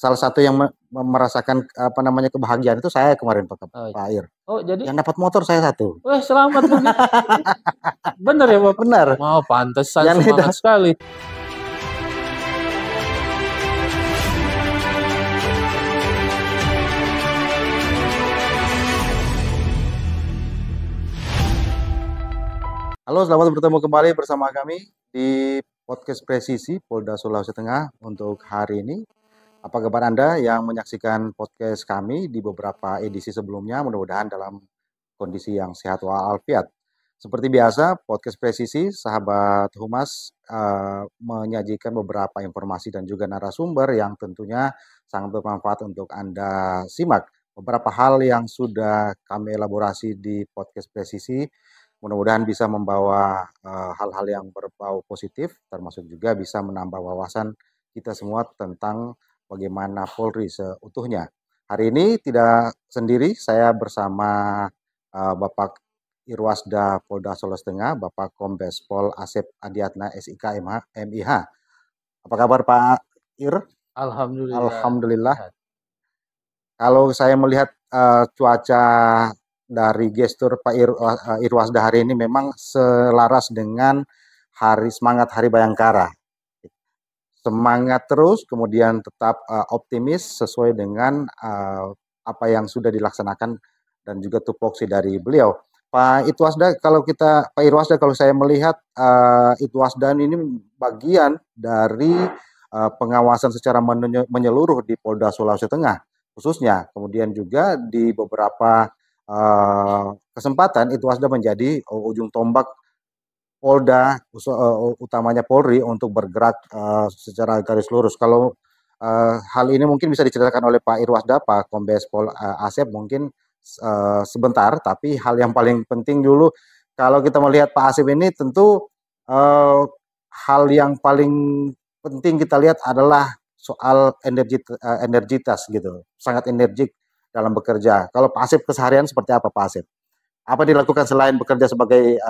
salah satu yang merasakan apa namanya kebahagiaan itu saya kemarin Pak Oh, Pak Ir. oh jadi Yang dapat motor saya satu. wah selamat loh. Bener ya Bapak? Benar. Mau pantesan Yang semangat sekali. Halo, selamat bertemu kembali bersama kami di podcast Presisi Polda Sulawesi Tengah untuk hari ini. Apa kabar Anda yang menyaksikan podcast kami di beberapa edisi sebelumnya? Mudah-mudahan dalam kondisi yang sehat walafiat. Seperti biasa, podcast Presisi, sahabat Humas, menyajikan beberapa informasi dan juga narasumber yang tentunya sangat bermanfaat untuk Anda simak. Beberapa hal yang sudah kami elaborasi di podcast Presisi, mudah-mudahan bisa membawa hal-hal yang berbau positif, termasuk juga bisa menambah wawasan kita semua tentang bagaimana Polri seutuhnya. Hari ini tidak sendiri, saya bersama Bapak Irwasda Polda Sulawesi Tengah, Bapak Kombes Pol Asep Adiatna SIK MIH. Apa kabar Pak Ir? Alhamdulillah. Alhamdulillah. Sehat. Kalau saya melihat cuaca dari gestur Pak Irwasda hari ini memang selaras dengan semangat Hari Bayangkara. Semangat terus, kemudian tetap optimis sesuai dengan apa yang sudah dilaksanakan dan juga tupoksi dari beliau. Pak Irwasda, kalau saya melihat Irwasda ini bagian dari pengawasan secara menyeluruh di Polda Sulawesi Tengah khususnya. Kemudian juga di beberapa kesempatan Irwasda menjadi ujung tombak Polda, utamanya Polri untuk bergerak secara garis lurus. Kalau hal ini mungkin bisa diceritakan oleh Pak Irwasda, Pak Kombes Pol Asep mungkin sebentar, tapi hal yang paling penting dulu kalau kita melihat Pak Asep ini tentu hal yang paling penting kita lihat adalah soal energitas gitu, sangat energik dalam bekerja. Kalau Pak Asep keseharian seperti apa Pak Asep? Apa dilakukan selain bekerja sebagai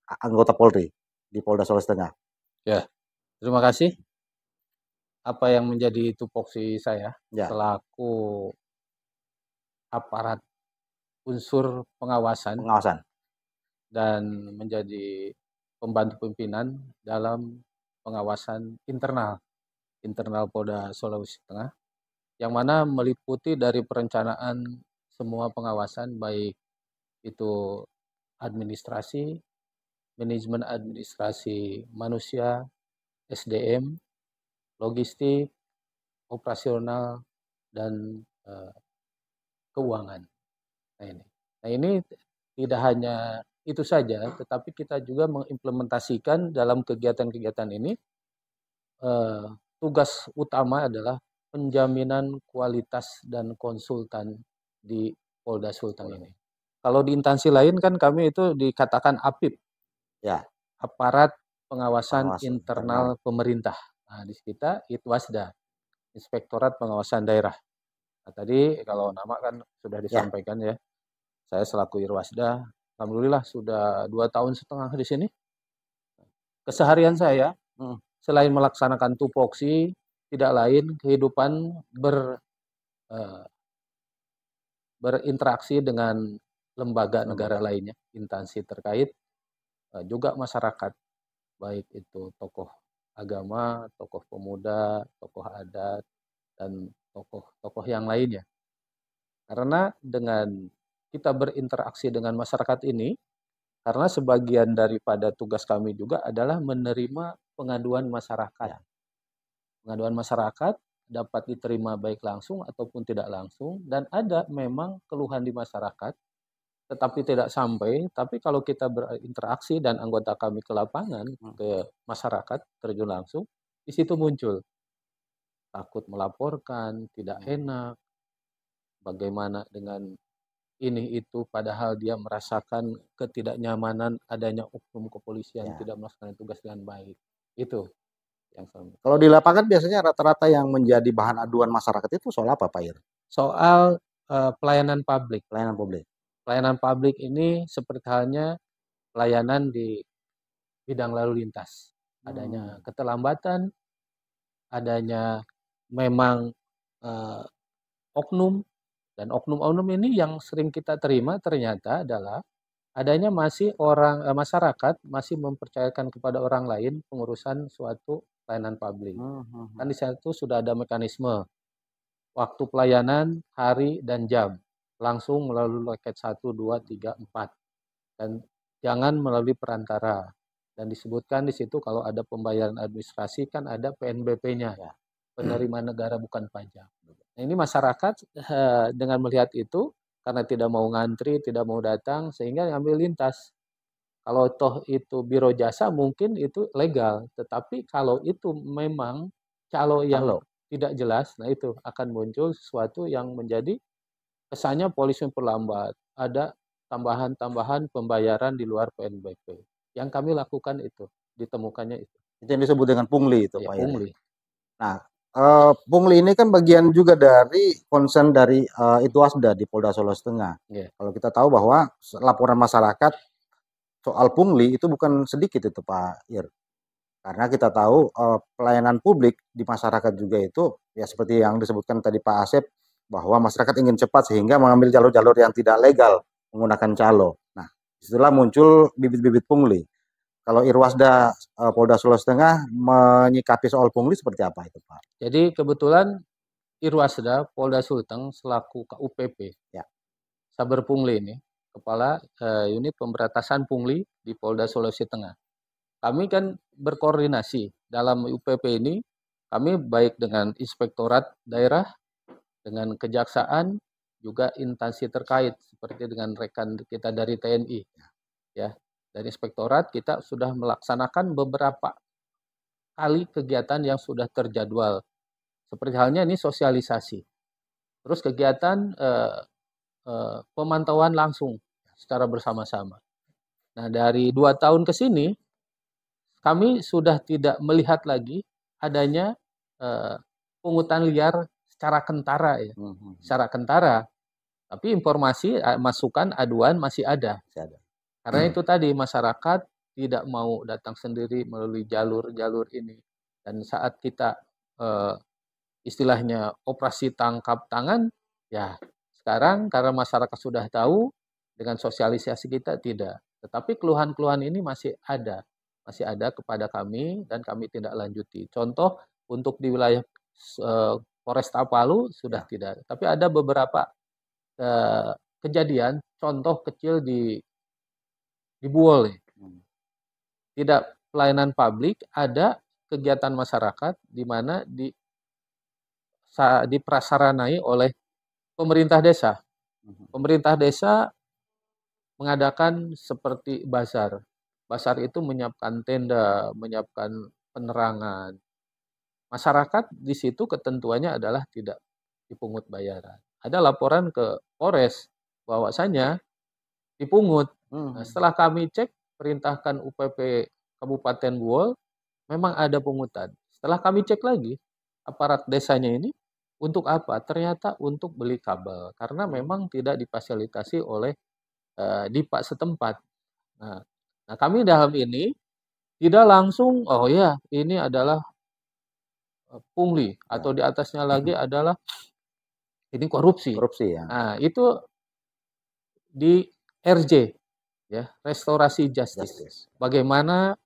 anggota Polri di Polda Sulawesi Tengah? Ya, terima kasih. Apa yang menjadi tupoksi saya selaku aparat unsur pengawasan dan menjadi pembantu pimpinan dalam pengawasan internal Polda Sulawesi Tengah, yang mana meliputi dari perencanaan semua pengawasan, baik itu administrasi, manajemen administrasi manusia, SDM, logistik, operasional, dan keuangan. Nah ini tidak hanya itu saja, tetapi kita juga mengimplementasikan dalam kegiatan-kegiatan ini tugas utama adalah penjaminan kualitas dan konsultan di Polda Sulteng ini. Kalau di instansi lain kan kami itu dikatakan APIP, Aparat Pengawasan Internal Pemerintah. Nah di kita Itwasda, Inspektorat Pengawasan Daerah. Nah, tadi kalau nama kan sudah disampaikan ya. Saya selaku Irwasda, alhamdulillah sudah 2 tahun setengah di sini. Keseharian saya selain melaksanakan tupoksi, tidak lain kehidupan berinteraksi dengan lembaga negara lainnya, instansi terkait, juga masyarakat, baik itu tokoh agama, tokoh pemuda, tokoh adat, dan tokoh-tokoh yang lainnya. Karena dengan kita berinteraksi dengan masyarakat ini, karena sebagian daripada tugas kami juga adalah menerima pengaduan masyarakat. Pengaduan masyarakat dapat diterima baik langsung ataupun tidak langsung, dan ada memang keluhan di masyarakat, tetapi tidak sampai. Tapi kalau kita berinteraksi dan anggota kami ke lapangan, ke masyarakat terjun langsung, di situ muncul takut melaporkan, tidak enak, bagaimana dengan ini itu, padahal dia merasakan ketidaknyamanan adanya oknum kepolisian tidak melaksanakan tugas dengan baik. Itu yang sama. Kalau di lapangan biasanya rata-rata yang menjadi bahan aduan masyarakat itu soal apa Pak Ir? Soal pelayanan publik. Pelayanan publik ini seperti halnya pelayanan di bidang lalu lintas. Adanya keterlambatan, adanya memang eh, oknum, dan oknum-oknum ini yang sering kita terima ternyata adalah adanya masih masyarakat masih mempercayakan kepada orang lain pengurusan suatu pelayanan publik. Kan di situ sudah ada mekanisme waktu pelayanan, hari dan jam. Langsung melalui loket 1, 2, 3, 4. Dan jangan melalui perantara. Dan disebutkan di situ kalau ada pembayaran administrasi kan ada PNBP-nya, Ya. penerima negara bukan pajak. Nah, ini masyarakat dengan melihat itu karena tidak mau ngantri, tidak mau datang sehingga ngambil lintas. Kalau toh itu biro jasa mungkin itu legal, tetapi kalau itu memang calo yang Halo. tidak jelas, nah itu akan muncul sesuatu yang menjadi kesannya polisi memperlambat. Ada tambahan-tambahan pembayaran di luar PNBP. Yang kami lakukan itu, ditemukannya itu. Itu yang disebut dengan pungli itu Ya, Pak Ir. pungli. Nah, pungli ini kan bagian juga dari concern dari Itwasda di Polda Sulawesi Tengah. Ya. Kalau kita tahu bahwa laporan masyarakat soal pungli itu bukan sedikit itu Pak Ir. Karena kita tahu pelayanan publik di masyarakat juga itu ya seperti yang disebutkan tadi Pak Asep bahwa masyarakat ingin cepat sehingga mengambil jalur-jalur yang tidak legal menggunakan calo. Nah, setelah muncul bibit-bibit pungli. Kalau Irwasda Polda Sulawesi Tengah menyikapi soal pungli seperti apa itu Pak? Jadi kebetulan Irwasda Polda Sulteng selaku KUPP, Ya. Saber Pungli ini, Kepala Unit Pemberantasan Pungli di Polda Sulawesi Tengah. Kami kan berkoordinasi dalam UPP ini, kami baik dengan inspektorat daerah, dengan kejaksaan, juga instansi terkait seperti dengan rekan kita dari TNI, ya. Dari inspektorat kita sudah melaksanakan beberapa kali kegiatan yang sudah terjadwal. Seperti halnya ini sosialisasi. Terus kegiatan pemantauan langsung secara bersama-sama. Nah, dari 2 tahun ke sini kami sudah tidak melihat lagi adanya pungutan liar secara kentara ya. Secara kentara. Tapi informasi, masukan, aduan masih ada. Karena itu tadi masyarakat tidak mau datang sendiri melalui jalur-jalur ini. Dan saat kita istilahnya operasi tangkap tangan, ya sekarang karena masyarakat sudah tahu dengan sosialisasi kita tidak. Tetapi keluhan-keluhan ini masih ada kepada kami dan kami tidak lanjuti. Contoh untuk di wilayah Polresta Palu sudah tidak. Tapi ada beberapa kejadian, contoh kecil di Buol. Tidak pelayanan publik, ada kegiatan masyarakat di mana diprasaranai oleh pemerintah desa. Pemerintah desa mengadakan seperti bazar. Bazar itu menyiapkan tenda, menyiapkan penerangan. Masyarakat di situ ketentuannya adalah tidak dipungut bayaran. Ada laporan ke Polres bahwasanya dipungut. Nah, setelah kami cek, perintahkan UPP Kabupaten Buol, memang ada pungutan. Setelah kami cek lagi, aparat desanya ini untuk apa? Ternyata untuk beli kabel. Karena memang tidak difasilitasi oleh Dipak setempat. Nah, kami dalam ini tidak langsung, oh ya, ini adalah pungli. Atau di atasnya lagi adalah ini korupsi. Korupsi ya. Nah, itu di RJ, ya, Restorasi Justice. Bagaimana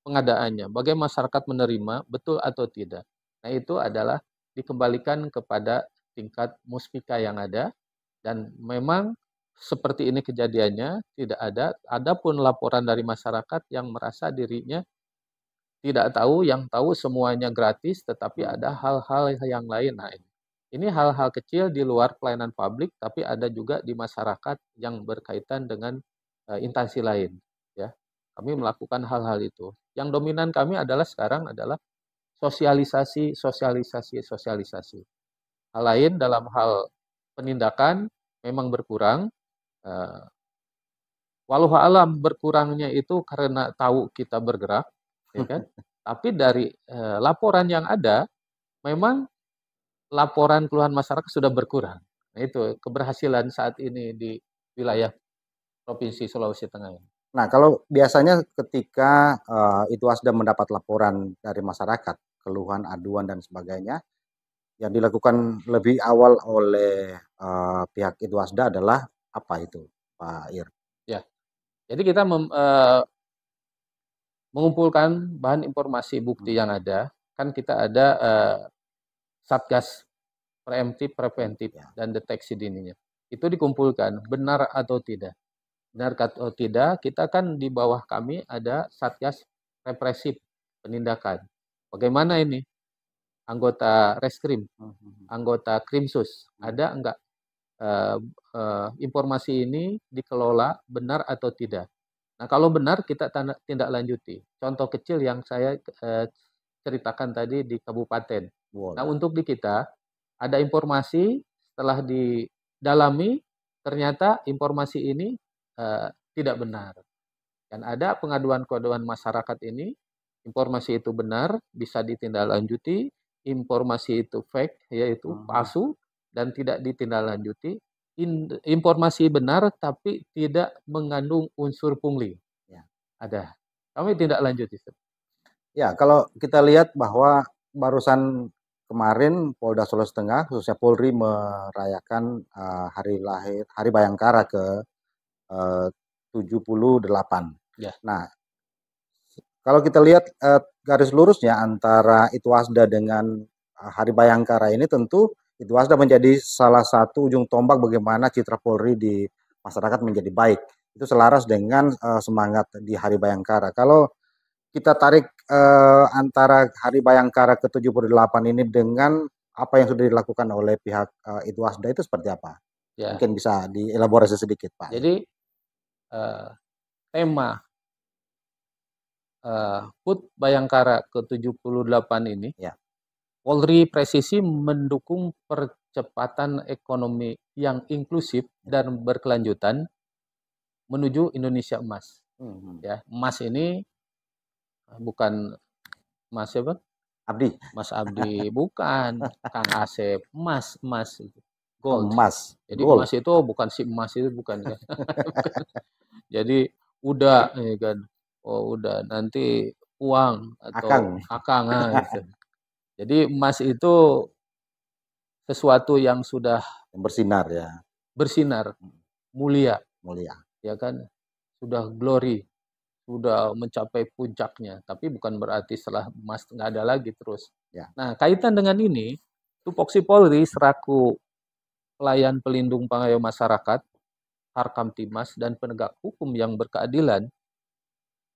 pengadaannya, bagaimana masyarakat menerima, betul atau tidak. Nah, itu adalah dikembalikan kepada tingkat muspika yang ada, dan memang seperti ini kejadiannya tidak ada. Adapun laporan dari masyarakat yang merasa dirinya tidak tahu, yang tahu semuanya gratis, tetapi ada hal-hal yang lain. Nah, ini hal-hal kecil di luar pelayanan publik, tapi ada juga di masyarakat yang berkaitan dengan instansi lain. Ya, kami melakukan hal-hal itu. Yang dominan kami adalah sekarang adalah sosialisasi. Hal lain dalam hal penindakan memang berkurang. Walau alam berkurangnya itu karena tahu kita bergerak, ya kan? Tapi dari laporan yang ada, memang laporan keluhan masyarakat sudah berkurang. Nah, itu keberhasilan saat ini di wilayah Provinsi Sulawesi Tengah. Nah, kalau biasanya ketika Itwasda mendapat laporan dari masyarakat, keluhan, aduan dan sebagainya, yang dilakukan lebih awal oleh pihak Itwasda adalah apa itu, Pak Ir? Ya, jadi kita mengumpulkan bahan informasi bukti yang ada. Kan kita ada Satgas preemptif, preventif, Ya. dan deteksi dininya. Itu dikumpulkan, benar atau tidak. Benar atau tidak, kita kan di bawah kami ada Satgas represif penindakan. Bagaimana ini? Anggota Reskrim, anggota Krimsus, ada enggak informasi ini dikelola benar atau tidak? Nah, kalau benar kita tindak lanjuti. Contoh kecil yang saya ceritakan tadi di kabupaten. Nah, untuk di kita ada informasi setelah didalami ternyata informasi ini tidak benar. Dan ada pengaduan-pengaduan masyarakat ini, informasi itu benar, bisa ditindaklanjuti, informasi itu fake, yaitu palsu, dan tidak ditindaklanjuti. Informasi benar tapi tidak mengandung unsur pungli. Ya. Ada. Kami tidak lanjuti. Ya, kalau kita lihat bahwa barusan kemarin Polda Sulawesi Tengah, khususnya Polri merayakan Hari Bayangkara ke 78. Ya. Nah, kalau kita lihat garis lurusnya antara Itwasda dengan Hari Bayangkara ini, tentu Itwasda menjadi salah satu ujung tombak bagaimana citra Polri di masyarakat menjadi baik. Itu selaras dengan semangat di Hari Bayangkara. Kalau kita tarik antara Hari Bayangkara ke-78 ini dengan apa yang sudah dilakukan oleh pihak Itwasda itu seperti apa? Ya. Mungkin bisa dielaborasi sedikit, Pak. Jadi tema HUT Bayangkara ke-78 ini, Ya. Polri presisi mendukung percepatan ekonomi yang inklusif dan berkelanjutan menuju Indonesia Emas. Ya, emas ini bukan Mas siapa? Abdi. Mas Abdi bukan, Kang Asep, emas gold. Emas. Jadi Gold. emas itu bukan si emas itu bukan kan. Jadi udah ya kan. Oh, udah nanti uang atau akang gitu. Jadi emas itu sesuatu yang sudah bersinar ya. Bersinar, mulia. Mulia. Ya kan? Sudah glory, sudah mencapai puncaknya, tapi bukan berarti setelah emas nggak ada lagi terus. Ya. Nah, kaitan dengan ini, Tupoksi Polri selaku pelayan pelindung pengayom masyarakat, Harkamtimas, dan penegak hukum yang berkeadilan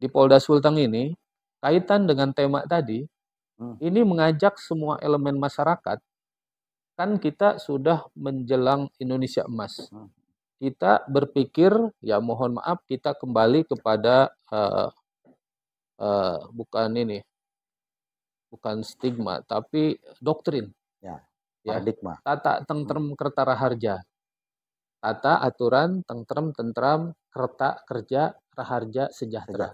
di Polda Sulteng ini, kaitan dengan tema tadi, ini mengajak semua elemen masyarakat, kan kita sudah menjelang Indonesia Emas. Kita berpikir, ya mohon maaf, kita kembali kepada bukan stigma, tapi doktrin. Ya, paradigma. Tata tentrem kertara harja. Tata aturan tentrem tentram kerta kerja raharja sejahtera.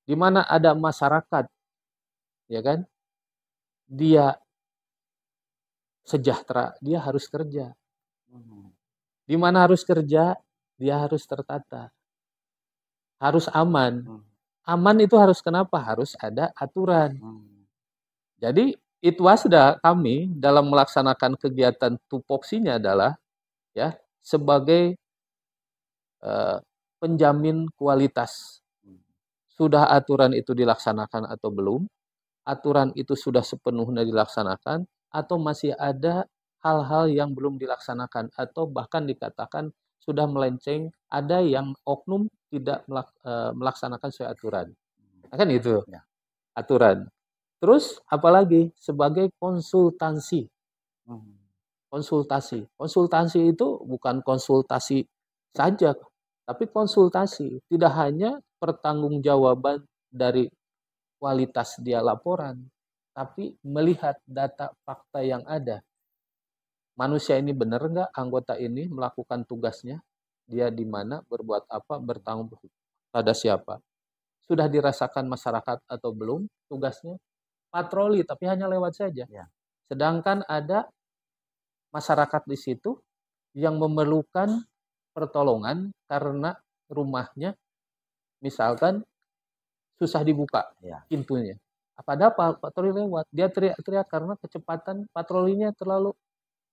Di mana ada masyarakat, ya kan? Dia sejahtera, dia harus kerja. Di mana harus kerja, dia harus tertata. Harus aman. Aman itu harus kenapa? Harus ada aturan. Jadi Itwasda kami dalam melaksanakan kegiatan tupoksinya adalah ya sebagai penjamin kualitas. Sudah aturan itu dilaksanakan atau belum? Aturan itu sudah sepenuhnya dilaksanakan atau masih ada hal-hal yang belum dilaksanakan atau bahkan dikatakan sudah melenceng, ada yang oknum tidak melaksanakan sesuai aturan. Kan itu aturan. Terus apalagi sebagai konsultansi. Konsultasi itu bukan konsultasi saja, tapi konsultasi. Tidak hanya pertanggungjawaban dari kualitas dia laporan, tapi melihat data fakta yang ada. Manusia ini benar nggak anggota ini melakukan tugasnya? Dia di mana, berbuat apa, bertanggung pada siapa? Sudah dirasakan masyarakat atau belum tugasnya? Patroli, tapi hanya lewat saja. Sedangkan ada masyarakat di situ yang memerlukan pertolongan karena rumahnya misalkan susah dibuka pintunya. Apa ada patroli lewat, dia teriak-teriak karena kecepatan patrolinya terlalu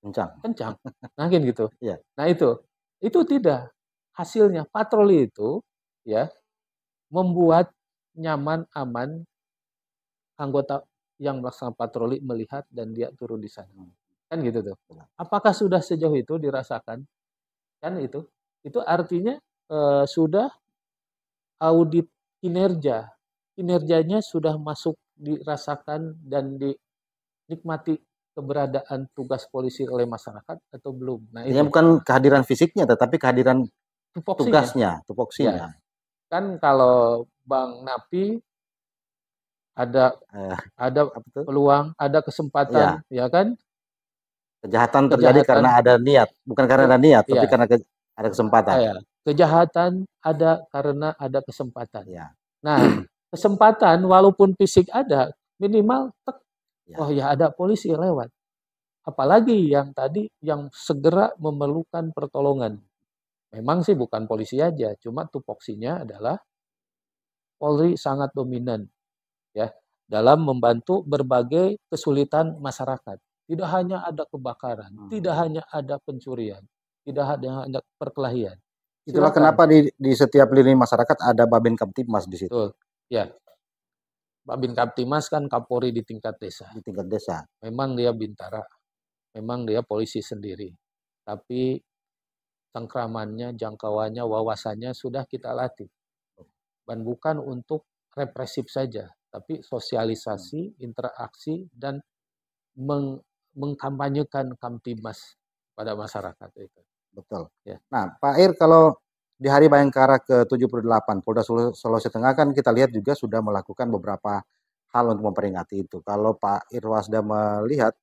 kencang. Nah, gitu. Iya. Nah, itu tidak. Hasilnya patroli itu ya membuat nyaman, aman anggota yang melaksanakan patroli melihat dan dia turun di sana. Kan gitu tuh. Apakah sudah sejauh itu dirasakan? Kan itu. Itu artinya sudah audit kinerja. Kinerjanya sudah masuk dirasakan dan dinikmati keberadaan tugas polisi oleh masyarakat atau belum. Nah, Artinya itu bukan kehadiran fisiknya, tetapi kehadiran tupoksinya. tugasnya, tupoksinya. Ya, kan kalau Bang Napi ada Apa tuh? peluang, ada Iya. kesempatan, ya kan? Kejahatan terjadi karena ada niat, bukan karena ada niat, tapi ya, karena ada kesempatan. kejahatan ada karena ada kesempatan. Ya. Nah, kesempatan walaupun fisik ada, minimal Ya. oh ya ada polisi lewat. Apalagi yang tadi yang segera memerlukan pertolongan. Memang sih bukan polisi aja, cuma tupoksinya adalah Polri sangat dominan ya dalam membantu berbagai kesulitan masyarakat. Tidak hanya ada kebakaran, tidak hanya ada pencurian, tidak hanya ada perkelahian. Itulah Silakan. kenapa di setiap lini masyarakat ada Babin Kamtibmas di situ. Betul. Ya. Babin Kamtibmas kan Kapolri di tingkat desa. Di tingkat desa. Memang dia bintara. Memang dia polisi sendiri. Tapi cengkramannya, jangkauannya, wawasannya sudah kita latih. Dan bukan untuk represif saja, tapi sosialisasi, interaksi, dan mengkampanyekan Kamtibmas pada masyarakat itu. Betul. Ya. Nah, Pak Ir, kalau di Hari Bayangkara ke-78, Polda Sulawesi Tengah kan kita lihat juga sudah melakukan beberapa hal untuk memperingati itu. Kalau Pak Irwasda melihat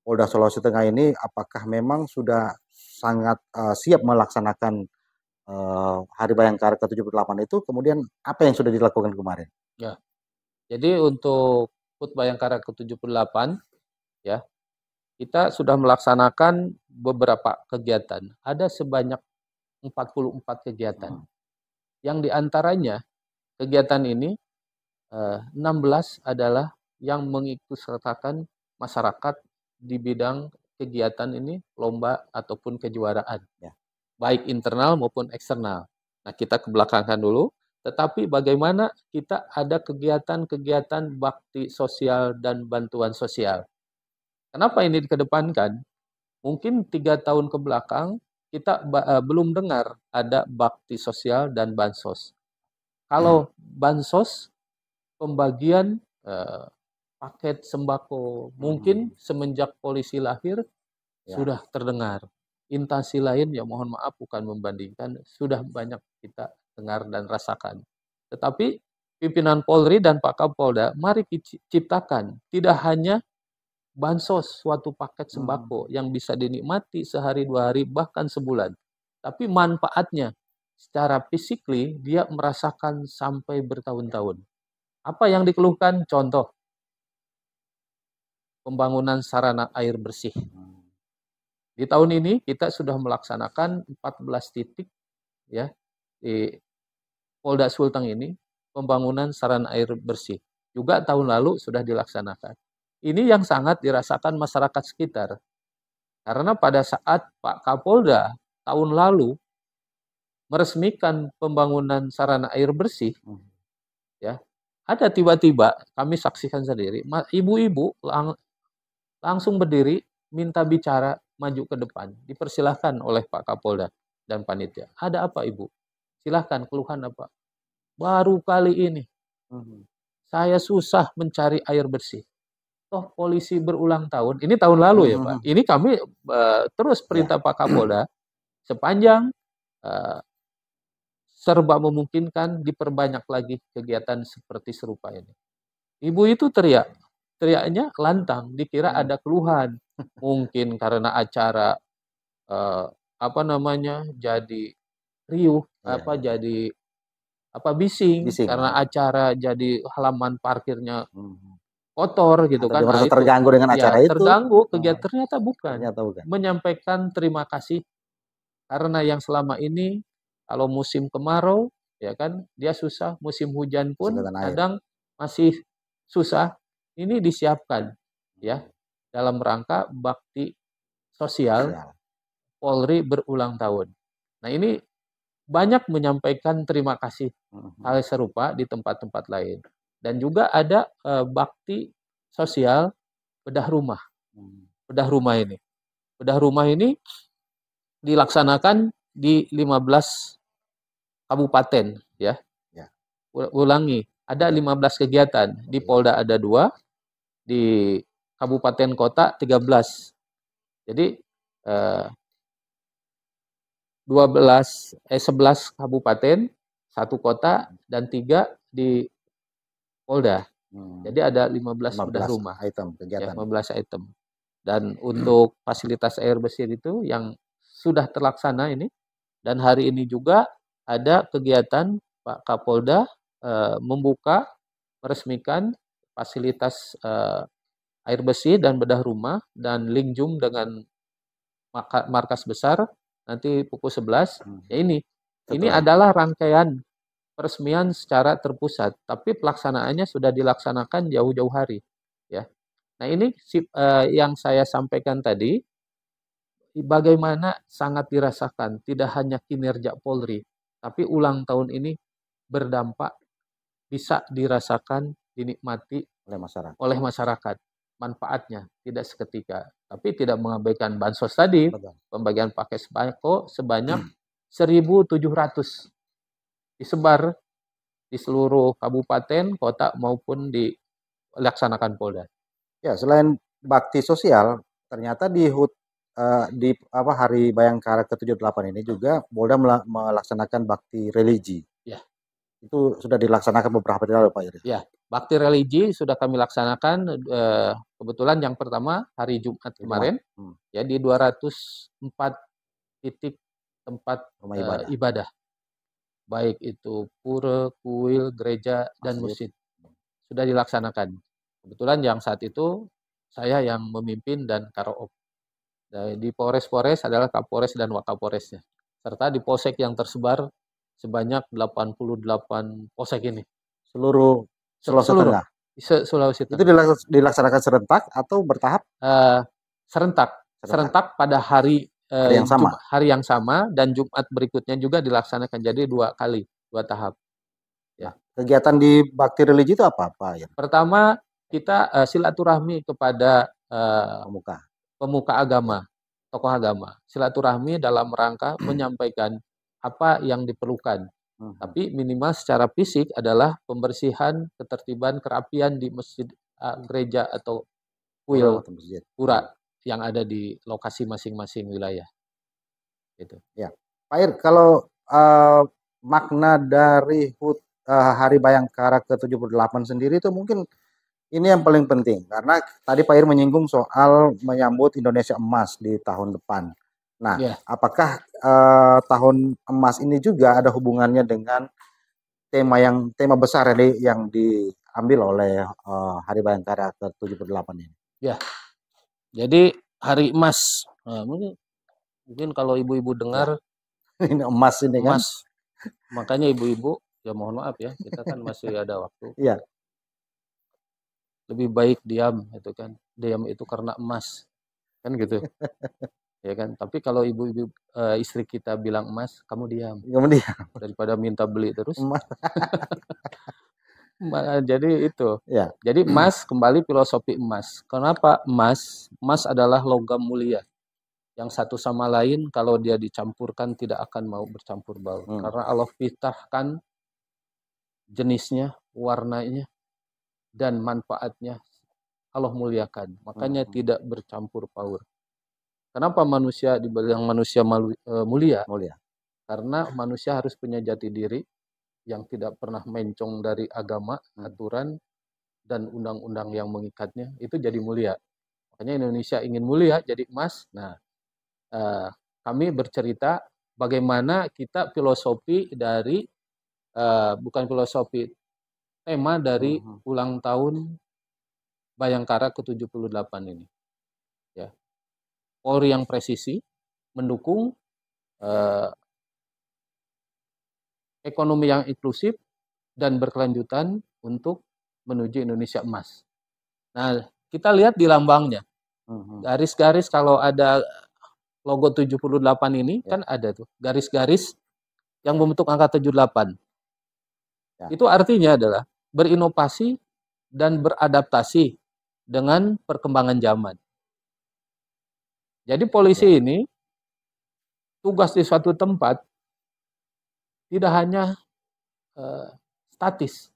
Polda Sulawesi Tengah ini apakah memang sudah sangat siap melaksanakan Hari Bayangkara ke-78 itu, kemudian apa yang sudah dilakukan kemarin? Ya. Jadi untuk HUT Bayangkara ke-78 ya, kita sudah melaksanakan beberapa kegiatan. Ada sebanyak 44 kegiatan. Yang diantaranya kegiatan ini 16 adalah yang mengikutsertakan masyarakat di bidang kegiatan ini, lomba ataupun kejuaraan. Ya. Baik internal maupun eksternal. Nah, kita kebelakangkan dulu. Tetapi bagaimana kita ada kegiatan-kegiatan bakti sosial dan bantuan sosial. Kenapa ini dikedepankan? Mungkin 3 tahun ke belakang kita belum dengar ada bakti sosial dan bansos. Kalau bansos, pembagian paket sembako, mungkin semenjak polisi lahir sudah terdengar. Instansi lain, ya mohon maaf bukan membandingkan, sudah banyak kita dengar dan rasakan. Tetapi pimpinan Polri dan Pak Kapolda, mari ciptakan tidak hanya bansos suatu paket sembako yang bisa dinikmati sehari, 2 hari, bahkan sebulan. Tapi manfaatnya secara physically dia merasakan sampai bertahun-tahun. Apa yang dikeluhkan? Contoh, pembangunan sarana air bersih. Di tahun ini kita sudah melaksanakan 14 titik ya di Polda Sulteng ini pembangunan sarana air bersih. Juga tahun lalu sudah dilaksanakan. Ini yang sangat dirasakan masyarakat sekitar. Karena pada saat Pak Kapolda tahun lalu meresmikan pembangunan sarana air bersih, ya, ada tiba-tiba kami saksikan sendiri, ibu-ibu langsung berdiri minta bicara maju ke depan, dipersilahkan oleh Pak Kapolda dan panitia. Ada apa Ibu? Silahkan, keluhan apa? Baru kali ini saya susah mencari air bersih. Toh polisi berulang tahun, ini tahun lalu ya Pak. Ini kami terus perintah Pak Kapolda sepanjang serba memungkinkan diperbanyak lagi kegiatan seperti serupa ini. Ibu itu teriaknya lantang, dikira ada keluhan. Mungkin karena acara jadi riuh, jadi bising karena acara jadi halaman parkirnya kotor gitu kan. Merasa terganggu dengan acara itu. Terganggu, kegiatan ternyata bukan. Menyampaikan terima kasih karena yang selama ini kalau musim kemarau ya kan dia susah, musim hujan pun kadang masih susah, ini disiapkan ya dalam rangka bakti sosial Ya. Polri berulang tahun. Nah, ini banyak menyampaikan terima kasih hal serupa di tempat-tempat lain. Dan juga ada bakti sosial bedah rumah. Bedah rumah ini. Bedah rumah ini dilaksanakan di 15 kabupaten ya. Ya. Ulangi, ada 15 kegiatan. Di Polda ada 2, di kabupaten kota 13. Jadi 11 kabupaten, 1 kota, dan 3 di Polda. Jadi ada 15 bedah 15 rumah. item Ya, kegiatan. 15 item. Dan untuk fasilitas air bersih itu yang sudah terlaksana ini, dan hari ini juga ada kegiatan Pak Kapolda membuka, meresmikan fasilitas air bersih dan bedah rumah dan linjum dengan markas besar nanti pukul 11. Ya ini Setelah adalah rangkaian peresmian secara terpusat, tapi pelaksanaannya sudah dilaksanakan jauh-jauh hari ya. Nah, ini yang saya sampaikan tadi bagaimana sangat dirasakan tidak hanya kinerja Polri, tapi ulang tahun ini berdampak bisa dirasakan, dinikmati oleh masyarakat. Manfaatnya tidak seketika, tapi tidak mengabaikan bansos tadi. Betul. Pembagian paket sembako sebanyak 1.700 disebar di seluruh kabupaten, kota maupun dilaksanakan Polda. Ya, selain bakti sosial, ternyata di Hari Bayangkara ke-78 ini juga Polda melaksanakan bakti religi. Ya. Itu sudah dilaksanakan beberapa hari lalu, Pak Iris. Ya, bakti religi sudah kami laksanakan kebetulan yang pertama hari Jumat kemarin ya di 204 titik tempat ibadah. Baik itu pura, kuil, gereja, dan masjid. Sudah dilaksanakan. Kebetulan yang saat itu saya yang memimpin dan Karo-op. Di Polres adalah Kapolres dan Wakapolresnya. Serta di Polsek yang tersebar sebanyak 88 Polsek ini. Seluruh Sulawesi Tengah. Sulawesi Tengah. Itu dilaksanakan serentak atau bertahap? Serentak pada hari yang sama dan Jumat berikutnya juga dilaksanakan. Jadi 2 kali, 2 tahap. Ya. Kegiatan di bakti religi itu apa, Pak? Ya. Pertama, kita silaturahmi kepada pemuka agama, tokoh agama. Silaturahmi dalam rangka menyampaikan apa yang diperlukan. Tapi minimal secara fisik adalah pembersihan, ketertiban, kerapian di masjid, gereja atau kuil, pura yang ada di lokasi masing-masing wilayah. Gitu. Ya, Pak Ir, kalau makna dari Hari Bayangkara ke-78 sendiri itu mungkin ini yang paling penting karena tadi Pak Ir menyinggung soal menyambut Indonesia Emas di tahun depan. Nah, apakah tahun emas ini juga ada hubungannya dengan tema besar yang diambil oleh Hari Bayangkara ke-78 ini? Ya. Jadi Hari Emas. Nah, mungkin kalau ibu-ibu dengar ini emas ini kan. Makanya ibu-ibu ya mohon maaf ya, kita kan masih ada waktu. Iya. Lebih baik diam itu kan. Diam itu karena emas. Kan gitu. Ya kan, tapi kalau ibu-ibu istri kita bilang emas, kamu diam. Daripada minta beli terus. Jadi itu. Ya. Jadi emas, kembali filosofi emas. Kenapa emas? Emas adalah logam mulia. Yang satu sama lain kalau dia dicampurkan tidak akan mau bercampur baur. Karena Allah pitahkan jenisnya, warnanya, dan manfaatnya. Allah muliakan. Makanya tidak bercampur baur. Kenapa manusia dibilang manusia mulia? Karena manusia harus punya jati diri yang tidak pernah mencong dari agama, aturan, dan undang-undang yang mengikatnya. Itu jadi mulia. Makanya Indonesia ingin mulia, jadi emas. Nah, kami bercerita bagaimana kita filosofi dari, bukan filosofi, tema dari ulang tahun Bayangkara ke-78 ini. Ya. Polri yang presisi, mendukung ekonomi yang inklusif dan berkelanjutan untuk menuju Indonesia emas. Nah, kita lihat di lambangnya. Garis-garis kalau ada logo 78 ini kan ada tuh garis-garis yang membentuk angka 78. Itu artinya adalah berinovasi dan beradaptasi dengan perkembangan zaman. Jadi polisi ini tugas di suatu tempat tidak hanya statis.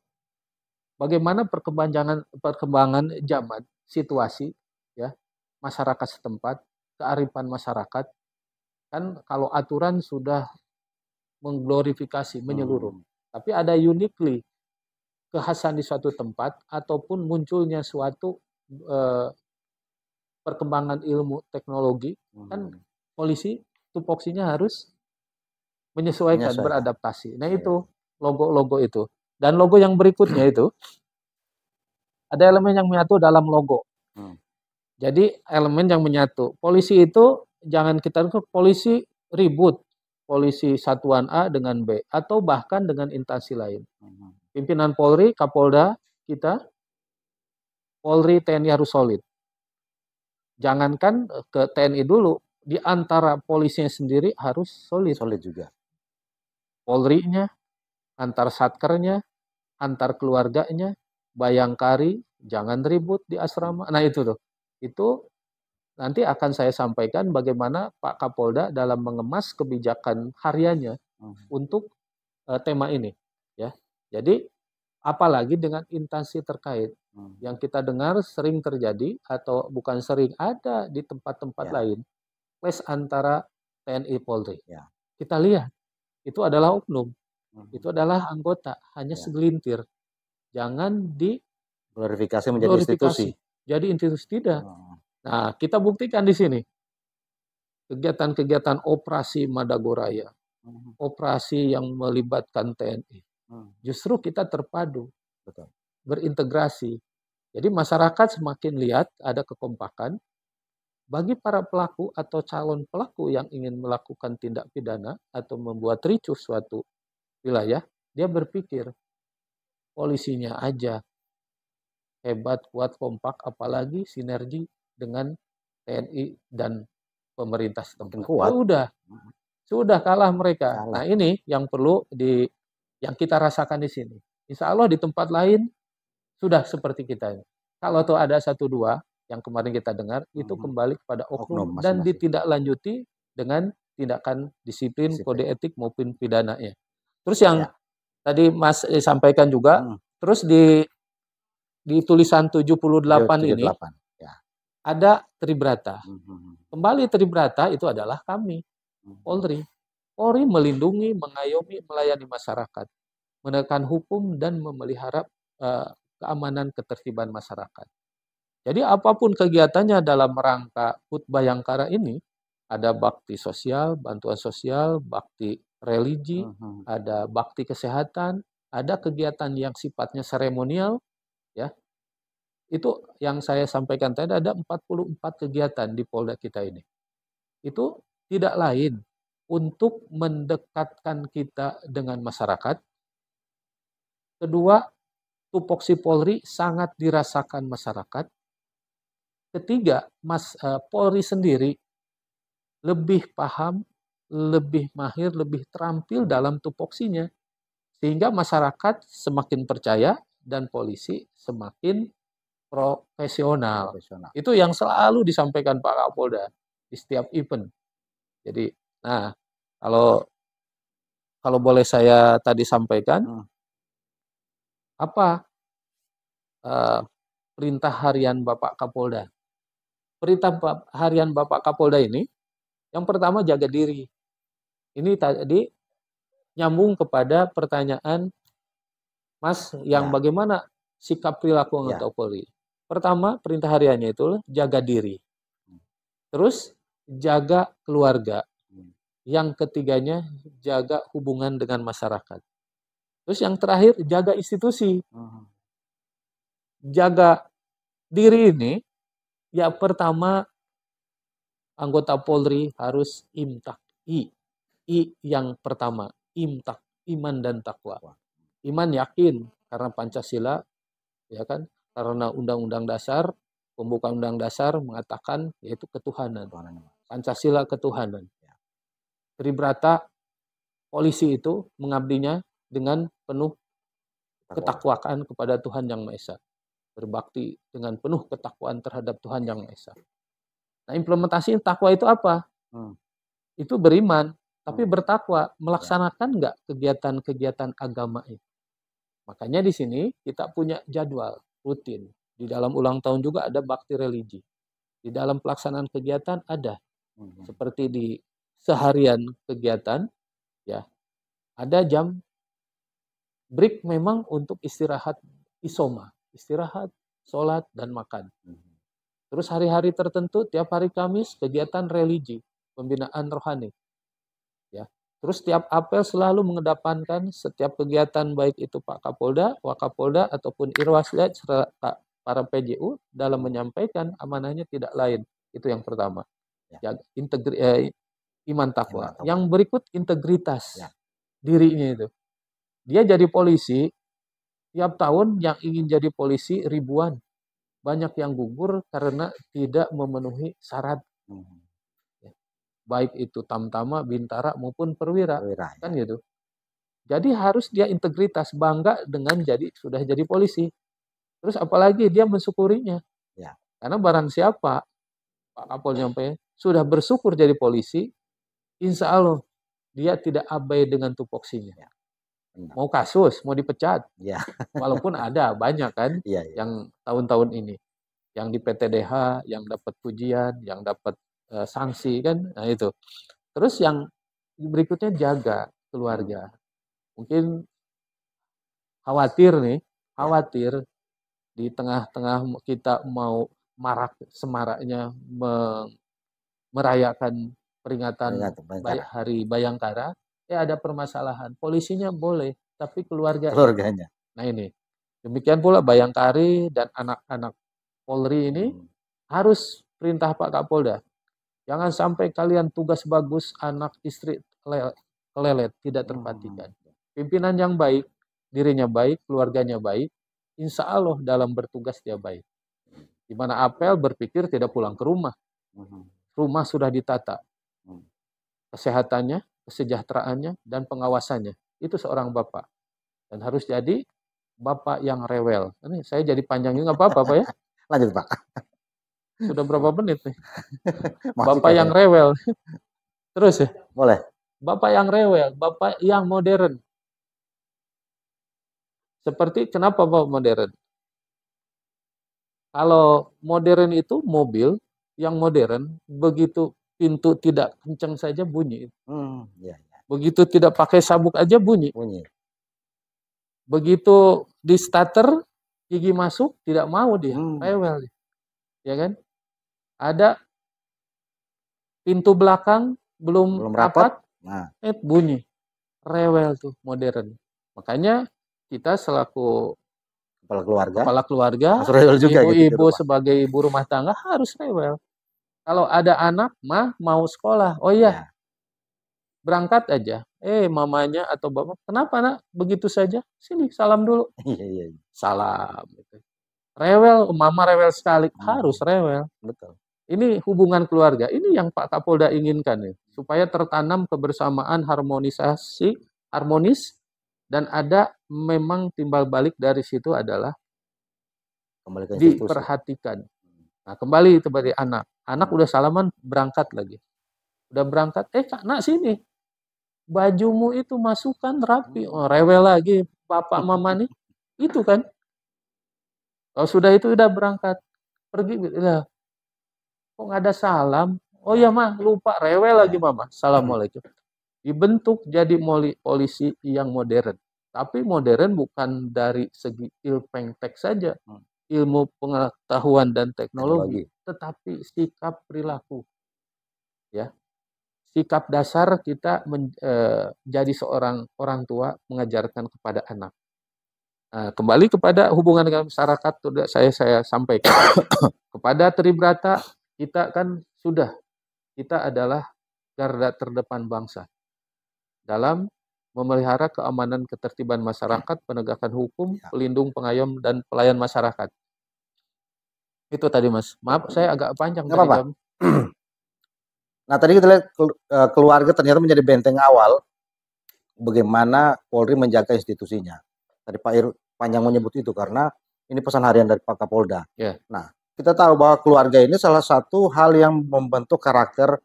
Bagaimana perkembangan zaman, situasi, ya, masyarakat setempat, kearifan masyarakat, kan kalau aturan sudah mengglorifikasi, menyeluruh. Tapi ada uniquely, kekhasan di suatu tempat, ataupun munculnya suatu perkembangan ilmu teknologi, kan polisi tupoksinya harus menyesuaikan, beradaptasi. Nah itu logo-logo itu. Dan logo yang berikutnya itu ada elemen yang menyatu dalam logo. Jadi elemen yang menyatu. Polisi itu jangan kita lihat polisi ribut, polisi satuan A dengan B atau bahkan dengan instansi lain. Pimpinan Polri, Kapolda kita, Polri TNI harus solid. Jangankan ke TNI dulu, di antara polisinya sendiri harus solid. Solid juga. Polri-nya, antar satkernya, antar keluarganya, bayangkari, jangan ribut di asrama. Nah itu tuh. Itu nanti akan saya sampaikan bagaimana Pak Kapolda dalam mengemas kebijakan hariannya untuk tema ini. Ya, jadi apalagi dengan instansi terkait yang kita dengar sering terjadi atau bukan sering ada di tempat-tempat lain, clash antara TNI Polri. Kita lihat itu adalah oknum, itu adalah anggota, hanya segelintir. Jangan di glorifikasi menjadi institusi. Jadi institusi tidak. Nah, kita buktikan di sini. Kegiatan-kegiatan operasi Madagoraya, operasi yang melibatkan TNI. Justru kita terpadu, berintegrasi. Jadi masyarakat semakin lihat ada kekompakan. Bagi para pelaku atau calon pelaku yang ingin melakukan tindak pidana atau membuat ricuh suatu wilayah, dia berpikir polisinya aja hebat, kuat, kompak, apalagi sinergi dengan TNI dan pemerintah setempat. Sudah kalah mereka. Nah ini yang perlu yang kita rasakan di sini. Insya Allah di tempat lain sudah seperti kita ini. Kalau tuh ada 1-2 yang kemarin kita dengar, itu kembali kepada oknum dan ditindaklanjuti dengan tindakan disiplin, kode etik maupun pidananya. Terus yang tadi Mas sampaikan juga, terus di tulisan 78 ini ada Tribrata. Kembali Tribrata itu adalah kami, Polri. Polri melindungi, mengayomi, melayani masyarakat, menegakkan hukum dan memelihara keamanan ketertiban masyarakat. Jadi apapun kegiatannya dalam rangka HUT Bayangkara ini, ada bakti sosial, bantuan sosial, bakti religi, ada bakti kesehatan, ada kegiatan yang sifatnya seremonial, ya. Itu yang saya sampaikan tadi, ada 44 kegiatan di Polda kita ini. Itu tidak lain untuk mendekatkan kita dengan masyarakat. Kedua, tupoksi Polri sangat dirasakan masyarakat. Ketiga, Polri sendiri lebih paham, lebih mahir, lebih terampil dalam tupoksinya. Sehingga masyarakat semakin percaya dan polisi semakin profesional. Itu yang selalu disampaikan Pak Kapolda di setiap event. Jadi, nah kalau boleh saya tadi sampaikan, apa perintah harian Bapak Kapolda? Perintah harian Bapak Kapolda ini, yang pertama jaga diri. Ini tadi nyambung kepada pertanyaan Mas yang bagaimana sikap perilaku anggota Polri. Pertama, perintah hariannya itu jaga diri. Terus jaga keluarga. Yang ketiganya jaga hubungan dengan masyarakat. Terus yang terakhir jaga institusi. Jaga diri ini, ya pertama anggota Polri harus imtak. I yang pertama, imtak, iman dan takwa. Iman yakin karena Pancasila ya kan? Karena Undang-Undang Dasar, pembukaan Undang Dasar mengatakan yaitu ketuhanan, Pancasila ketuhanan. Tribrata polisi itu mengabdinya dengan penuh ketakwaan kepada Tuhan Yang Maha Esa, berbakti dengan penuh ketakwaan terhadap Tuhan Yang Maha Esa. Nah, implementasi takwa itu apa? Itu beriman, tapi bertakwa, melaksanakan nggak kegiatan-kegiatan agama itu. Makanya di sini kita punya jadwal rutin. Di dalam ulang tahun juga ada bakti religi. Di dalam pelaksanaan kegiatan ada. Seperti di seharian kegiatan, ya ada jam break memang untuk istirahat isoma, istirahat, sholat, dan makan. Terus hari-hari tertentu, tiap hari Kamis, kegiatan religi, pembinaan rohani. Ya. Terus tiap apel selalu mengedepankan setiap kegiatan, baik itu Pak Kapolda, Wakapolda, ataupun Irwasda, serta para PJU, dalam menyampaikan amanahnya tidak lain. Itu yang pertama. Ya, iman takwa. Yang berikut integritas dirinya itu. Dia jadi polisi, tiap tahun yang ingin jadi polisi ribuan. Banyak yang gugur karena tidak memenuhi syarat. Baik itu Tamtama, Bintara, maupun Perwira. Kan gitu. Jadi harus dia integritas, bangga dengan sudah jadi polisi. Terus apalagi dia mensyukurinya. Karena barang siapa, Pak Kapol nyampe, sudah bersyukur jadi polisi, insya Allah dia tidak abai dengan tupoksinya. Mau kasus, mau dipecat. Walaupun ada banyak kan yang tahun-tahun ini. Yang di PTDH, yang dapat pujian, yang dapat sanksi kan. Nah itu. Terus yang berikutnya jaga keluarga. Mungkin khawatir di tengah-tengah kita mau marak semaraknya merayakan peringatan Hari Bayangkara, ada permasalahan. Polisinya boleh, tapi keluarganya. Nah ini, demikian pula Bayangkari dan anak-anak Polri ini harus perintah Pak Kapolda. Jangan sampai kalian tugas bagus, anak istri kelelet, tidak terpatikan. Pimpinan yang baik, dirinya baik, keluarganya baik, insya Allah dalam bertugas dia baik. Di mana apel berpikir tidak pulang ke rumah. Rumah sudah ditata. Kesehatannya, kesejahteraannya, dan pengawasannya. Itu seorang bapak. Dan harus jadi bapak yang rewel. Ini saya jadi panjangnya nggak apa-apa Pak ya? Lanjut Pak. Sudah berapa menit nih? Bapak yang rewel. Terus ya? Boleh. Bapak yang rewel, bapak yang modern. Seperti kenapa Bapak modern? Kalau modern itu mobil yang modern, begitu pintu tidak kencang saja bunyi. Begitu tidak pakai sabuk aja bunyi. Begitu di starter, gigi masuk, tidak mau dia, rewel. Ya kan? Ada pintu belakang belum rapat, bunyi. Rewel tuh, modern. Makanya kita selaku kepala keluarga, ibu-ibu sebagai ibu rumah tangga harus rewel. Kalau ada anak, mau sekolah, oh iya, berangkat aja. Mamanya atau bapak, kenapa nak begitu saja? Sini, salam dulu. Salam. Rewel, mama rewel sekali, harus rewel. Betul. Ini hubungan keluarga, ini yang Pak Kapolda inginkan nih, supaya tertanam kebersamaan, harmonis, dan ada memang timbal balik dari situ adalah diperhatikan. Nah, kembali sebagai anak udah salaman, berangkat lagi. Udah berangkat, Kak, nak sini. Bajumu itu masukkan rapi. Oh, rewel lagi bapak mama nih. Itu kan. Kalau sudah itu udah berangkat. Pergi, kok nggak ada salam? Oh ya mah, lupa, rewel lagi mama. Assalamualaikum. Dibentuk jadi polisi yang modern. Tapi modern bukan dari segi ilpengtek saja. Ilmu pengetahuan dan teknologi. Tetapi sikap perilaku. Ya. Sikap dasar kita menjadi seorang orang tua mengajarkan kepada anak. Nah, kembali kepada hubungan dengan masyarakat, sudah saya sampaikan. Kepada Tribrata, kita adalah garda terdepan bangsa dalam memelihara keamanan ketertiban masyarakat, penegakan hukum, Ya. pelindung, pengayom, dan pelayan masyarakat. Itu tadi, Mas. Maaf, saya agak panjang Nggak tadi apa-apa. jawab. Nah, tadi kita lihat keluarga ternyata menjadi benteng awal bagaimana Polri menjaga institusinya. Tadi Pak Panjang menyebut itu karena ini pesan harian dari Pak Kapolda. Ya. Nah, kita tahu bahwa keluarga ini salah satu hal yang membentuk karakter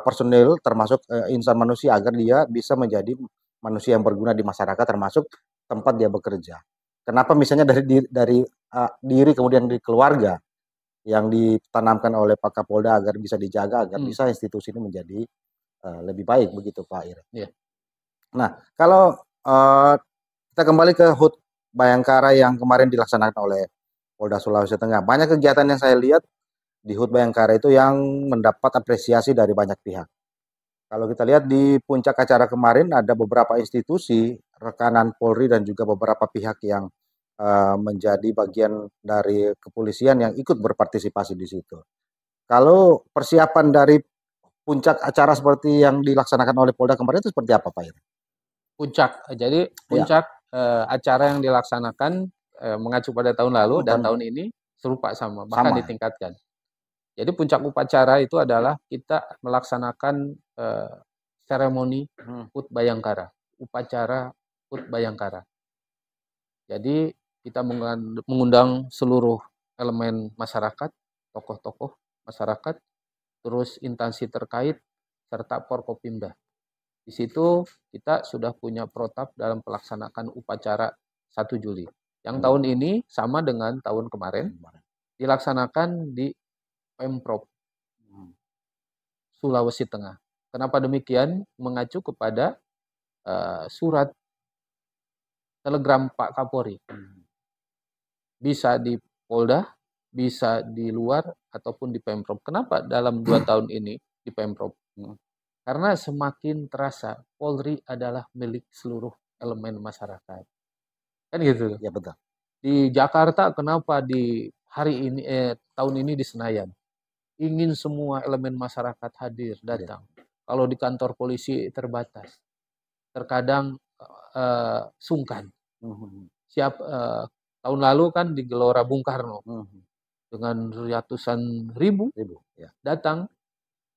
personil termasuk insan manusia agar dia bisa menjadi manusia yang berguna di masyarakat termasuk tempat dia bekerja. Kenapa misalnya dari diri kemudian di keluarga yang ditanamkan oleh Pak Kapolda agar bisa dijaga agar bisa institusi ini menjadi lebih baik begitu Pak Ir. Ya. Nah, kalau kita kembali ke HUT Bayangkara yang kemarin dilaksanakan oleh Polda Sulawesi Tengah. Banyak kegiatan yang saya lihat di HUT Bayangkara itu yang mendapat apresiasi dari banyak pihak. Kalau kita lihat di puncak acara kemarin ada beberapa institusi, rekanan Polri dan juga beberapa pihak yang menjadi bagian dari kepolisian yang ikut berpartisipasi di situ. Kalau persiapan dari puncak acara seperti yang dilaksanakan oleh Polda kemarin itu seperti apa Pak Ir? Puncak. Jadi puncak acara yang dilaksanakan mengacu pada tahun lalu dan tahun ini serupa sama, bahkan ditingkatkan. Jadi puncak upacara itu adalah kita melaksanakan seremoni HUT Bayangkara, upacara HUT Bayangkara. Jadi kita mengundang seluruh elemen masyarakat, tokoh-tokoh masyarakat, terus instansi terkait, serta Forkopimda. Di situ kita sudah punya protap dalam pelaksanaan upacara 1 Juli. Yang tahun ini sama dengan tahun kemarin, dilaksanakan di Pemprov Sulawesi Tengah. Kenapa demikian? Mengacu kepada surat telegram Pak Kapolri. Bisa di Polda, bisa di luar, ataupun di Pemprov. Kenapa dalam 2 tahun ini di Pemprov? Karena semakin terasa Polri adalah milik seluruh elemen masyarakat. Kan gitu. Ya betul. Di Jakarta kenapa di hari ini tahun ini di Senayan ingin semua elemen masyarakat hadir datang. Kalau di kantor polisi terbatas. Terkadang sungkan. Tahun lalu kan di Gelora Bung Karno dengan ratusan ribu datang.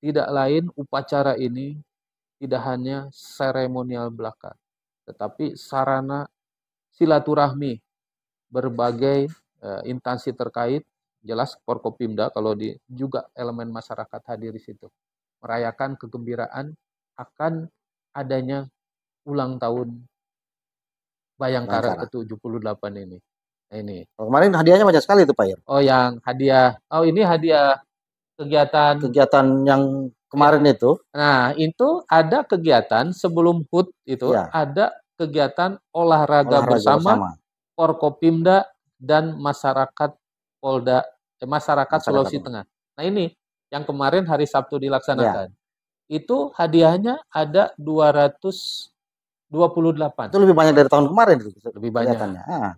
Tidak lain upacara ini tidak hanya seremonial belaka, tetapi sarana silaturahmi berbagai instansi terkait, jelas Forkopimda kalau juga elemen masyarakat hadir di situ. Merayakan kegembiraan akan adanya ulang tahun Bayangkara ke-78 ini. Nah, ini. Kemarin hadiahnya banyak sekali itu Pak Ir. Oh, yang hadiah. Oh, ini hadiah kegiatan yang kemarin itu. Nah, itu ada kegiatan sebelum HUT itu ada kegiatan olahraga bersama Forkopimda dan masyarakat masyarakat Sulawesi Tengah. Nah, ini yang kemarin hari Sabtu dilaksanakan. Itu hadiahnya ada 228. Itu lebih banyak dari tahun kemarin itu. Lebih banyak.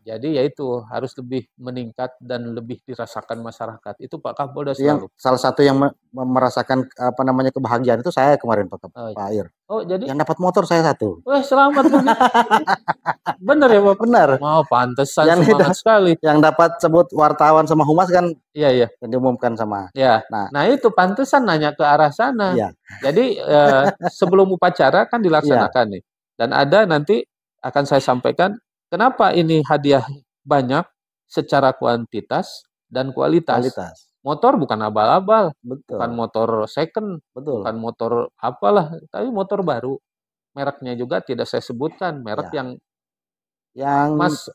Jadi yaitu harus lebih meningkat dan lebih dirasakan masyarakat. Itu Pak Kapolda selalu. Salah satu yang merasakan kebahagiaan itu saya kemarin Pak Ir. Oh, jadi yang dapat motor saya 1. Wah, selamat. Benar ya Pak? Benar. Mau pantesan semangat sekali. Yang dapat sebut wartawan sama humas kan? Iya. Yang diumumkan sama. Ya. Nah, itu pantesan nanya ke arah sana. Iya. Jadi sebelum upacara kan dilaksanakan nih. Dan ada nanti akan saya sampaikan kenapa ini hadiah banyak secara kuantitas dan kualitas. Motor bukan abal-abal, bukan motor second, bukan motor apalah, tapi motor baru. Mereknya juga tidak saya sebutkan, merek yang Mas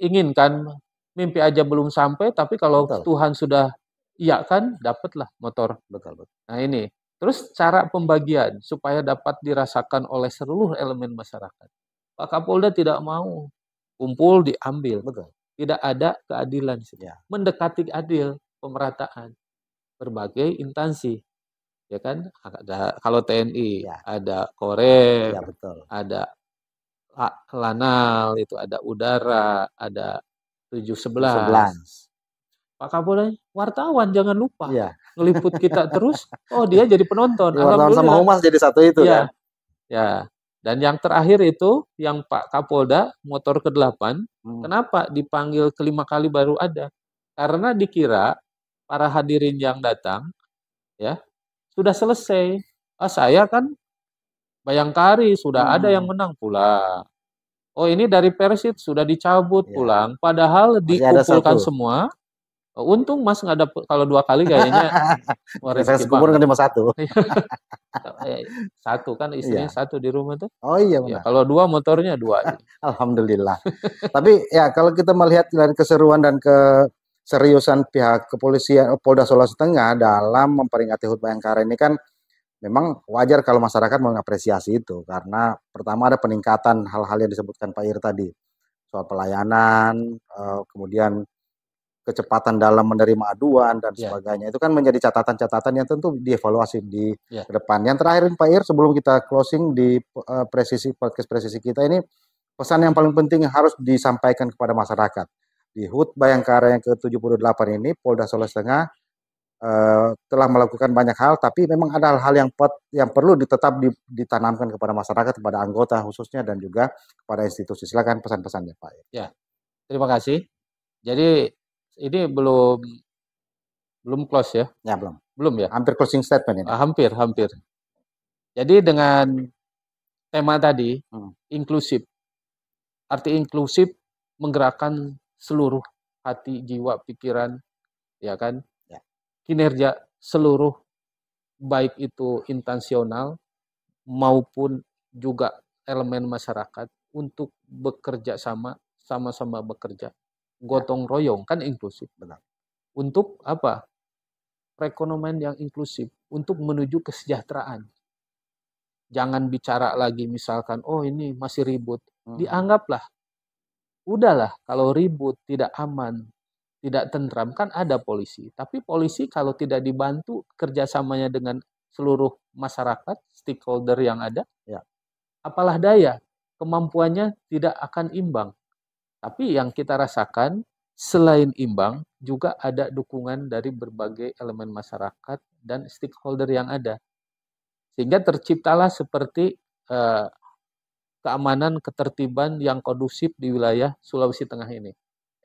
inginkan. Mimpi aja belum sampai, tapi kalau Tuhan sudah iakan, dapatlah motor. Betul. Nah, ini. Terus cara pembagian supaya dapat dirasakan oleh seluruh elemen masyarakat. Pak Kapolda tidak mau kumpul diambil. Tidak ada keadilan. Mendekati adil pemerataan berbagai instansi. Ya kan? Ada kalau TNI, ada Korem, ada Lanal, itu ada udara, ada 711. Pak Kapolda, wartawan jangan lupa. Ngeliput kita terus. Oh, dia jadi penonton. Wartawan sama humas jadi satu itu kan. Ya. Dan yang terakhir itu yang Pak Kapolda motor ke-8, kenapa dipanggil kelima kali baru ada? Karena dikira para hadirin yang datang ya sudah selesai. Saya kan Bayangkari sudah ada yang menang pula. Oh ini dari Persib sudah dicabut Ya. pulang. Padahal Masih ada dikumpulkan satu. semua. Untung Mas nggak dapet kalau 2 kali kayaknya rezeki Saya kubur banget. cuma satu. Satu kan istrinya Iya. satu di rumah tuh. Oh iya Ya benar. kalau 2 motornya 2. Alhamdulillah. Tapi ya kalau kita melihat dari keseruan dan keseriusan pihak kepolisian Polda Sulawesi Tengah dalam memperingati HUT Bayangkara ini kan memang wajar kalau masyarakat mengapresiasi itu karena pertama ada peningkatan hal-hal yang disebutkan Pak Ir tadi soal pelayanan, kemudian kecepatan dalam menerima aduan dan sebagainya. Itu kan menjadi catatan-catatan yang tentu dievaluasi di ke depan. Yang terakhir Pak Ir sebelum kita closing di podcast presisi kita ini, pesan yang paling penting yang harus disampaikan kepada masyarakat. Di HUT Bayangkara yang ke-78 ini Polda Sulawesi Tengah telah melakukan banyak hal, tapi memang ada hal-hal yang perlu tetap ditanamkan kepada masyarakat, kepada anggota khususnya dan juga kepada institusi. Silakan pesan-pesannya Pak. Ya, terima kasih. Jadi ini belum close ya? Ya belum. Belum ya? Hampir closing statement ini. Hampir. Jadi dengan tema tadi inklusif. Arti inklusif menggerakkan seluruh hati, jiwa, pikiran, ya kan? Ya. Kinerja seluruh baik itu instansional maupun juga elemen masyarakat untuk bekerja sama-sama bekerja. Gotong royong kan inklusif. Benar. Untuk apa? Perekonomian yang inklusif, untuk menuju kesejahteraan. Jangan bicara lagi misalkan, oh ini masih ribut. Dianggaplah, udahlah kalau ribut, tidak aman, tidak tentram, kan ada polisi. Tapi polisi kalau tidak dibantu kerjasamanya dengan seluruh masyarakat, stakeholder yang ada, apalah daya, kemampuannya tidak akan imbang. Tapi yang kita rasakan, selain imbang, juga ada dukungan dari berbagai elemen masyarakat dan stakeholder yang ada. Sehingga terciptalah seperti keamanan, ketertiban yang kondusif di wilayah Sulawesi Tengah ini.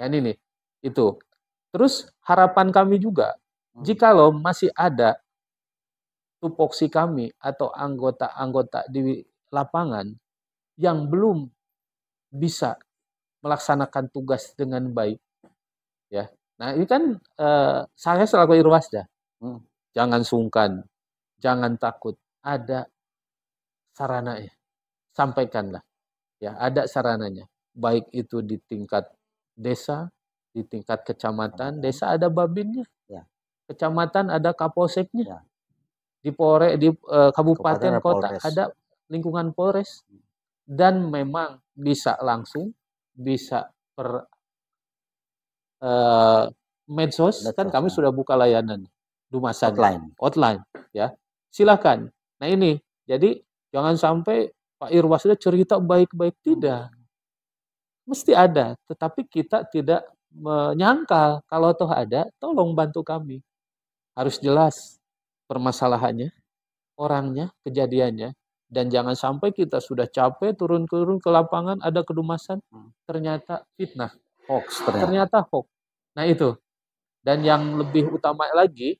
Ya, ini nih, itu. Terus harapan kami juga, jikalau masih ada tupoksi kami atau anggota-anggota di lapangan yang belum bisa melaksanakan tugas dengan baik, ya. Nah ini kan saya selaku Irwasda, jangan sungkan, jangan takut, ada sarananya, sampaikanlah, ya ada sarananya, baik itu di tingkat desa, di tingkat kecamatan, desa ada babinnya, kecamatan ada kapolseknya, di kabupaten kota ada lingkungan Polres, dan memang bisa langsung, bisa per medsos, kan kami sudah buka layanan Dumasan outline ya, silakan. Nah ini jadi jangan sampai Pak Irwasda cerita baik-baik, tidak, mesti ada, tetapi kita tidak menyangkal kalau toh ada, tolong bantu kami, harus jelas permasalahannya, orangnya, kejadiannya. Dan jangan sampai kita sudah capek turun ke lapangan, ada kedumasan, ternyata fitnah, hoax, ternyata hoax. Nah itu. Dan yang lebih utama lagi,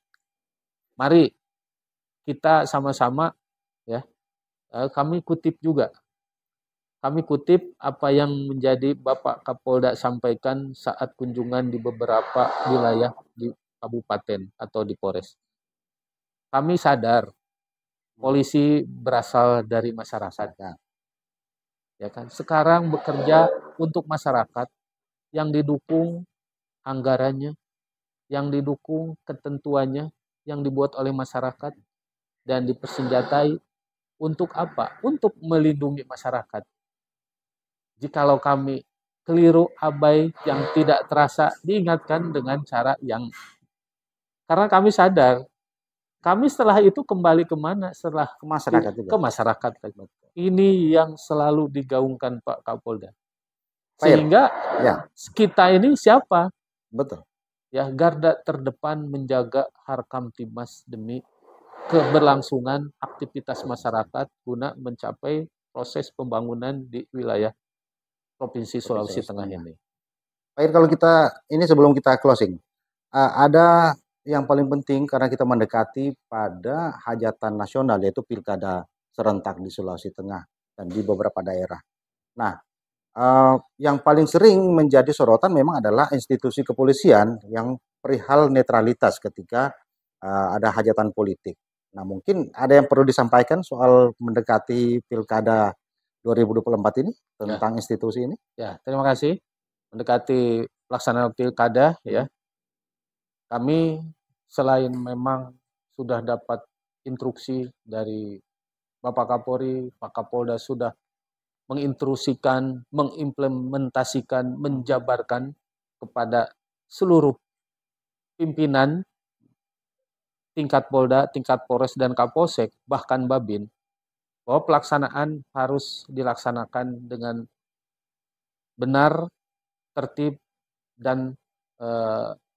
mari kita sama-sama ya, kami kutip juga. Kami kutip apa yang menjadi Bapak Kapolda sampaikan saat kunjungan di beberapa wilayah di kabupaten atau di Polres. Kami sadar polisi berasal dari masyarakat. Ya kan? Sekarang bekerja untuk masyarakat, yang didukung anggarannya, yang didukung ketentuannya yang dibuat oleh masyarakat dan dipersenjatai untuk apa? Untuk melindungi masyarakat. Jikalau kami keliru, abai, yang tidak terasa, diingatkan dengan cara yang, karena kami sadar kami setelah itu kembali kemana? Setelah ke masyarakat juga. Ke masyarakat. Ini yang selalu digaungkan Pak Kapolda. Sehingga kita ini siapa? Betul. Ya, garda terdepan menjaga Harkam Timas demi keberlangsungan aktivitas masyarakat guna mencapai proses pembangunan di wilayah Provinsi Sulawesi Tengah ini. Pak Ir, kalau kita ini sebelum kita closing, ada yang paling penting karena kita mendekati pada hajatan nasional yaitu pilkada serentak di Sulawesi Tengah dan di beberapa daerah. Nah, yang paling sering menjadi sorotan memang adalah institusi kepolisian yang perihal netralitas ketika ada hajatan politik. Nah, mungkin ada yang perlu disampaikan soal mendekati pilkada 2024 ini tentang institusi ini? Ya, terima kasih. Mendekati pelaksanaan pilkada, ya, kami selain memang sudah dapat instruksi dari Bapak Kapolri, Pak Kapolda sudah menginstruksikan, mengimplementasikan, menjabarkan kepada seluruh pimpinan tingkat Polda, tingkat Polres, dan Kapolsek, bahkan Babin, bahwa pelaksanaan harus dilaksanakan dengan benar, tertib, dan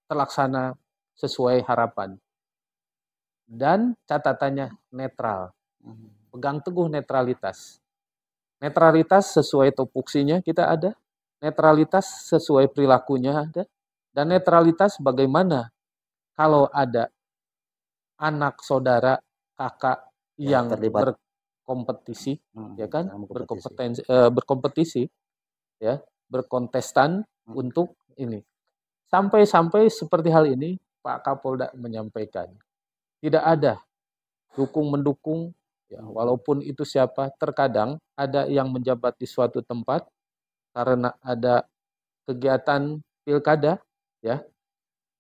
terlaksana sesuai harapan. Dan catatannya netral, pegang teguh netralitas. Netralitas sesuai topoksinya kita ada, netralitas sesuai perilakunya ada, dan netralitas bagaimana kalau ada anak, saudara, kakak yang berkompetisi, ya kan, berkompetisi, ya, berkontestan untuk ini. Sampai-sampai seperti hal ini, Pak Kapolda menyampaikan, tidak ada dukung-mendukung, ya, walaupun itu siapa, terkadang ada yang menjabat di suatu tempat karena ada kegiatan pilkada, ya,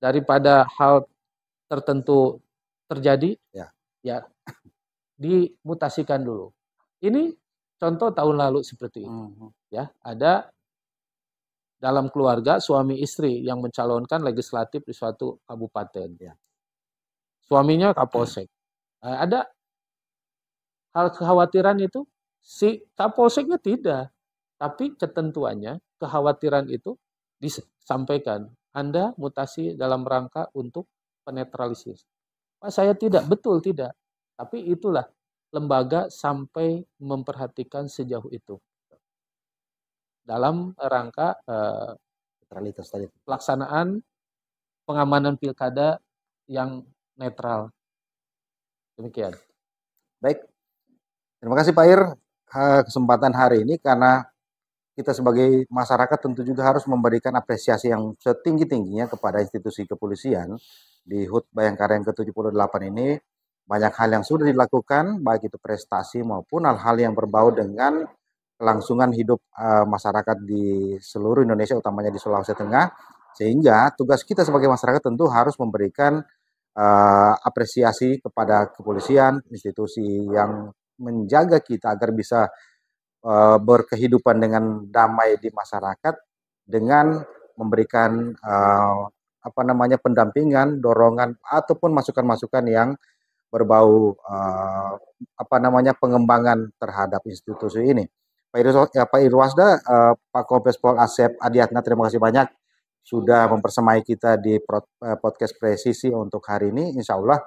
daripada hal tertentu terjadi, ya dimutasikan dulu. Ini contoh tahun lalu seperti itu, ya, ada dalam keluarga suami istri yang mencalonkan legislatif di suatu kabupaten, ya. Suaminya Kapolsek. Ada hal kekhawatiran itu, si Kapolseknya tidak, tapi ketentuannya, kekhawatiran itu disampaikan. Anda mutasi dalam rangka untuk penetralisis. Pak, saya tidak, betul tidak. Tapi itulah lembaga sampai memperhatikan sejauh itu. Dalam rangka pelaksanaan pengamanan pilkada yang netral. Demikian. Baik. Terima kasih Pak Ir kesempatan hari ini, karena kita sebagai masyarakat tentu juga harus memberikan apresiasi yang setinggi-tingginya kepada institusi kepolisian di HUT Bayangkara yang ke-78 ini. Banyak hal yang sudah dilakukan, baik itu prestasi maupun hal-hal yang berbau dengan kelangsungan hidup masyarakat di seluruh Indonesia, utamanya di Sulawesi Tengah. Sehingga tugas kita sebagai masyarakat tentu harus memberikan apresiasi kepada kepolisian, institusi yang menjaga kita agar bisa berkehidupan dengan damai di masyarakat dengan memberikan pendampingan, dorongan ataupun masukan-masukan yang berbau pengembangan terhadap institusi ini. Pak Irwasda, Pak Kombes Pol Asep Adiatna, terima kasih banyak sudah mempersemai kita di podcast Presisi untuk hari ini. Insya Allah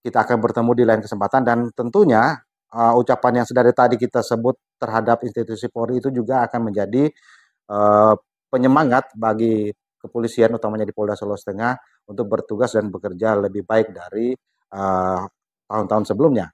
kita akan bertemu di lain kesempatan, dan tentunya ucapan yang sedari tadi kita sebut terhadap institusi Polri itu juga akan menjadi penyemangat bagi kepolisian, utamanya di Polda Sulawesi Tengah, untuk bertugas dan bekerja lebih baik dari tahun-tahun sebelumnya.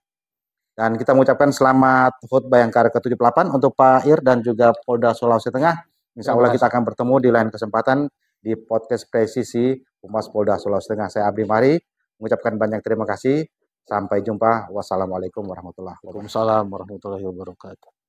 Dan kita mengucapkan selamat HUT Bayangkara ke-78 untuk Pak Ir dan juga Polda Sulawesi Tengah. Insya Allah kita akan bertemu di lain kesempatan di podcast Presisi Humas Polda Sulawesi Tengah. Saya Abdi Mari mengucapkan banyak terima kasih. Sampai jumpa. Wassalamualaikum warahmatullahi wabarakatuh. Waalaikumsalam warahmatullahi wabarakatuh.